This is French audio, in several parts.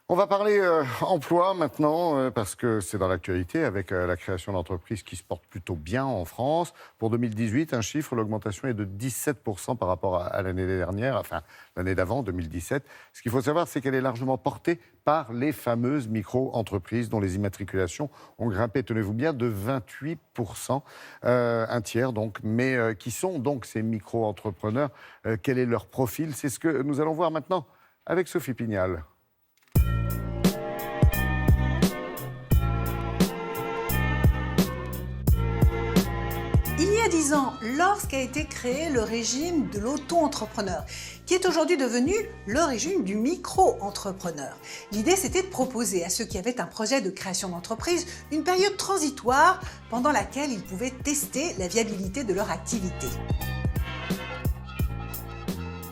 On va parler emploi maintenant, parce que c'est dans l'actualité avec la création d'entreprises qui se portent plutôt bien en France. Pour 2018, un chiffre, l'augmentation est de 17% par rapport à l'année dernière, enfin l'année d'avant, 2017. Ce qu'il faut savoir, c'est qu'elle est largement portée par les fameuses micro-entreprises dont les immatriculations ont grimpé, tenez-vous bien, de 28%, un tiers donc. Mais qui sont donc ces micro-entrepreneurs? Quel est leur profil? C'est ce que nous allons voir maintenant avec Sophie Pignal. Il y a 10 ans, lorsqu'a été créé le régime de l'auto-entrepreneur, qui est aujourd'hui devenu le régime du micro-entrepreneur. L'idée, c'était de proposer à ceux qui avaient un projet de création d'entreprise une période transitoire pendant laquelle ils pouvaient tester la viabilité de leur activité.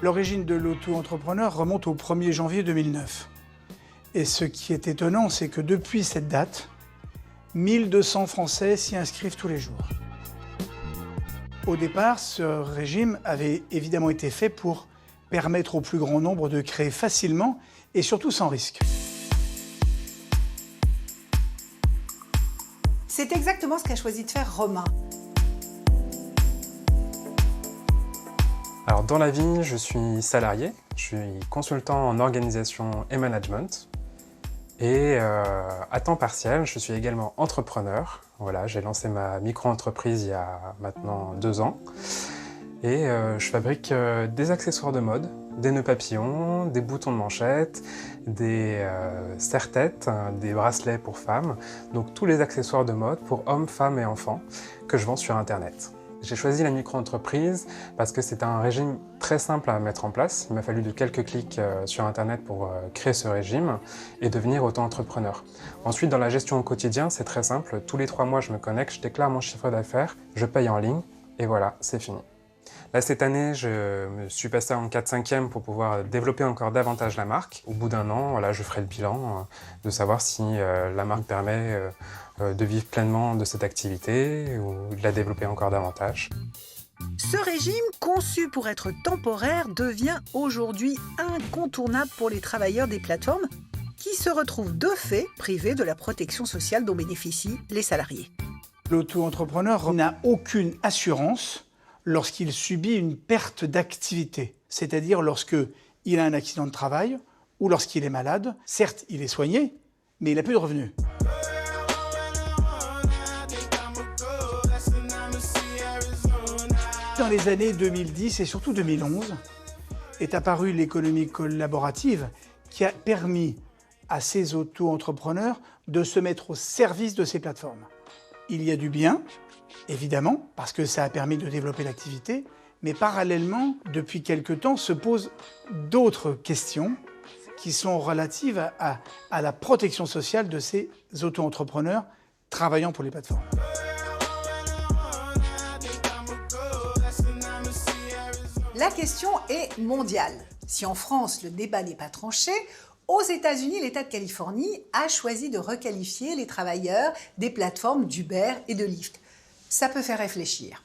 L'origine de l'auto-entrepreneur remonte au 1er janvier 2009. Et ce qui est étonnant, c'est que depuis cette date, 1200 Français s'y inscrivent tous les jours. Au départ, ce régime avait évidemment été fait pour permettre au plus grand nombre de créer facilement et surtout sans risque. C'est exactement ce qu'a choisi de faire Romain. Alors dans la vie, je suis salarié, je suis consultant en organisation et management. Et à temps partiel, je suis également entrepreneur. Voilà, j'ai lancé ma micro-entreprise il y a maintenant 2 ans. Et je fabrique des accessoires de mode, des nœuds papillons, des boutons de manchette, des serre-têtes, des bracelets pour femmes. Donc tous les accessoires de mode pour hommes, femmes et enfants que je vends sur Internet. J'ai choisi la micro-entreprise parce que c'est un régime très simple à mettre en place. Il m'a fallu de quelques clics sur Internet pour créer ce régime et devenir auto-entrepreneur. Ensuite, dans la gestion au quotidien, c'est très simple. Tous les 3 mois, je me connecte, je déclare mon chiffre d'affaires, je paye en ligne et voilà, c'est fini. Là, cette année, je me suis passé en 4/5e pour pouvoir développer encore davantage la marque. Au bout d'1 an, voilà, je ferai le bilan de savoir si la marque permet de vivre pleinement de cette activité ou de la développer encore davantage. Ce régime, conçu pour être temporaire, devient aujourd'hui incontournable pour les travailleurs des plateformes qui se retrouvent de fait privés de la protection sociale dont bénéficient les salariés. L'auto-entrepreneur n'a aucune assurance lorsqu'il subit une perte d'activité, c'est-à-dire lorsqu'il a un accident de travail ou lorsqu'il est malade. Certes, il est soigné, mais il n'a plus de revenus. Dans les années 2010 et surtout 2011, est apparue l'économie collaborative qui a permis à ces auto-entrepreneurs de se mettre au service de ces plateformes. Il y a du bien, évidemment, parce que ça a permis de développer l'activité, mais parallèlement, depuis quelque temps, se posent d'autres questions qui sont relatives à la protection sociale de ces auto-entrepreneurs travaillant pour les plateformes. La question est mondiale. Si en France, le débat n'est pas tranché, aux États-Unis, l'État de Californie a choisi de requalifier les travailleurs des plateformes d'Uber et de Lyft. Ça peut faire réfléchir.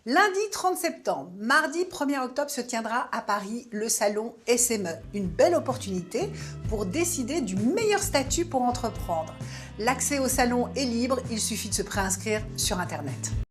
Lundi 30 septembre, mardi 1er octobre se tiendra à Paris le salon SME. Une belle opportunité pour décider du meilleur statut pour entreprendre. L'accès au salon est libre, il suffit de se préinscrire sur Internet.